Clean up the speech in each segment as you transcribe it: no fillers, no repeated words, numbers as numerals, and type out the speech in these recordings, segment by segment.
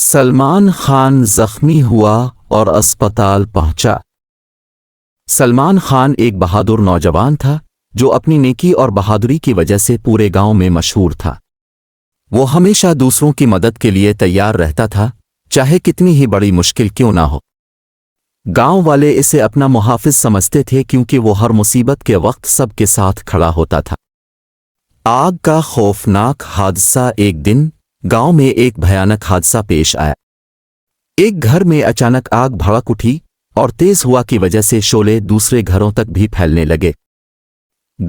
سلمان خان زخمی ہوا اور اسپتال پہنچا۔ سلمان خان ایک بہادر نوجوان تھا جو اپنی نیکی اور بہادری کی وجہ سے پورے گاؤں میں مشہور تھا۔ وہ ہمیشہ دوسروں کی مدد کے لیے تیار رہتا تھا، چاہے کتنی ہی بڑی مشکل کیوں نہ ہو۔ گاؤں والے اسے اپنا محافظ سمجھتے تھے کیونکہ وہ ہر مصیبت کے وقت سب کے ساتھ کھڑا ہوتا تھا۔ آگ کا خوفناک حادثہ۔ ایک دن گاؤں میں ایک بھیانک حادثہ پیش آیا۔ ایک گھر میں اچانک آگ بھڑک اٹھی اور تیز ہوا کی وجہ سے شعلے دوسرے گھروں تک بھی پھیلنے لگے۔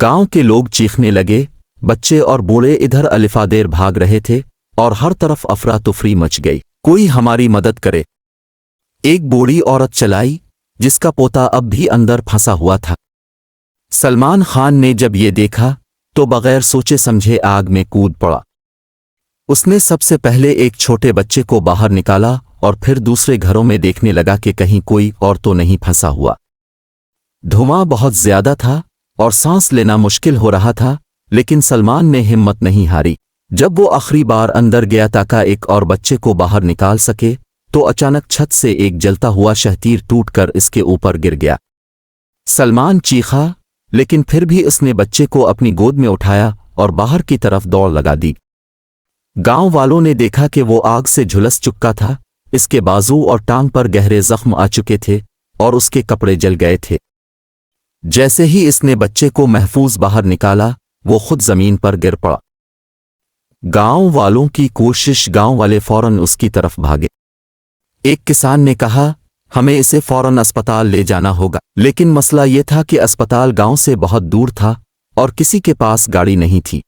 گاؤں کے لوگ چیخنے لگے، بچے اور بوڑھے ادھر الفادیر بھاگ رہے تھے اور ہر طرف افراتفری مچ گئی۔ کوئی ہماری مدد کرے، ایک بوڑھی عورت چلائی جس کا پوتا اب بھی اندر پھنسا ہوا تھا۔ سلمان خان نے جب یہ دیکھا تو بغیر سوچے سمجھے آگ میں کود پڑا۔ اس نے سب سے پہلے ایک چھوٹے بچے کو باہر نکالا اور پھر دوسرے گھروں میں دیکھنے لگا کہ کہیں کوئی اور تو نہیں پھنسا ہوا۔ دھواں بہت زیادہ تھا اور سانس لینا مشکل ہو رہا تھا، لیکن سلمان نے ہمت نہیں ہاری۔ جب وہ آخری بار اندر گیا تاکہ ایک اور بچے کو باہر نکال سکے تو اچانک چھت سے ایک جلتا ہوا شہتیر ٹوٹ کر اس کے اوپر گر گیا۔ سلمان چیخا، لیکن پھر بھی اس نے بچے کو اپنی گود میں اٹھایا اور باہر کی طرف دوڑ لگا دی۔ گاؤں والوں نے دیکھا کہ وہ آگ سے جھلس چکا تھا، اس کے بازو اور ٹانگ پر گہرے زخم آ چکے تھے اور اس کے کپڑے جل گئے تھے۔ جیسے ہی اس نے بچے کو محفوظ باہر نکالا وہ خود زمین پر گر پڑا۔ گاؤں والوں کی کوشش، گاؤں والے فوراً اس کی طرف بھاگے۔ ایک کسان نے کہا، ہمیں اسے فوراً اسپتال لے جانا ہوگا، لیکن مسئلہ یہ تھا کہ اسپتال گاؤں سے بہت دور تھا اور کسی کے پاس گاڑی نہیں تھی۔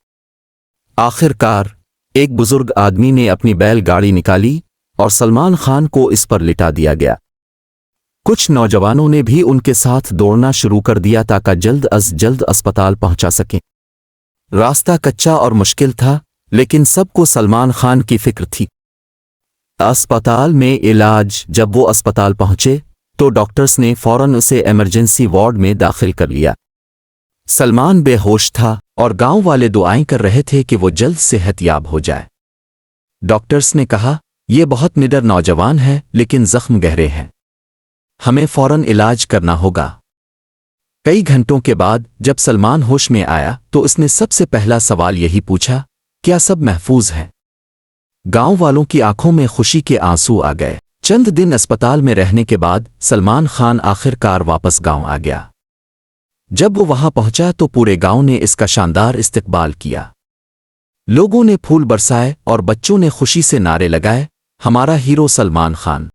آخر کار ایک بزرگ آدمی نے اپنی بیل گاڑی نکالی اور سلمان خان کو اس پر لٹا دیا گیا۔ کچھ نوجوانوں نے بھی ان کے ساتھ دوڑنا شروع کر دیا تاکہ جلد از جلد اسپتال پہنچا سکیں۔ راستہ کچا اور مشکل تھا، لیکن سب کو سلمان خان کی فکر تھی۔ اسپتال میں علاج۔ جب وہ اسپتال پہنچے تو ڈاکٹرز نے فوراً اسے ایمرجنسی وارڈ میں داخل کر لیا۔ سلمان بے ہوش تھا اور گاؤں والے دعائیں کر رہے تھے کہ وہ جلد صحت یاب ہو جائے۔ ڈاکٹرز نے کہا، یہ بہت نڈر نوجوان ہے لیکن زخم گہرے ہیں، ہمیں فوراً علاج کرنا ہوگا۔ کئی گھنٹوں کے بعد جب سلمان ہوش میں آیا تو اس نے سب سے پہلا سوال یہی پوچھا، کیا سب محفوظ ہیں؟ گاؤں والوں کی آنکھوں میں خوشی کے آنسو آ گئے۔ چند دن اسپتال میں رہنے کے بعد سلمان خان آخر کار واپس گاؤں آ گیا۔ جب وہ وہاں پہنچا تو پورے گاؤں نے اس کا شاندار استقبال کیا۔ لوگوں نے پھول برسائے اور بچوں نے خوشی سے نعرے لگائے، ہمارا ہیرو سلمان خان۔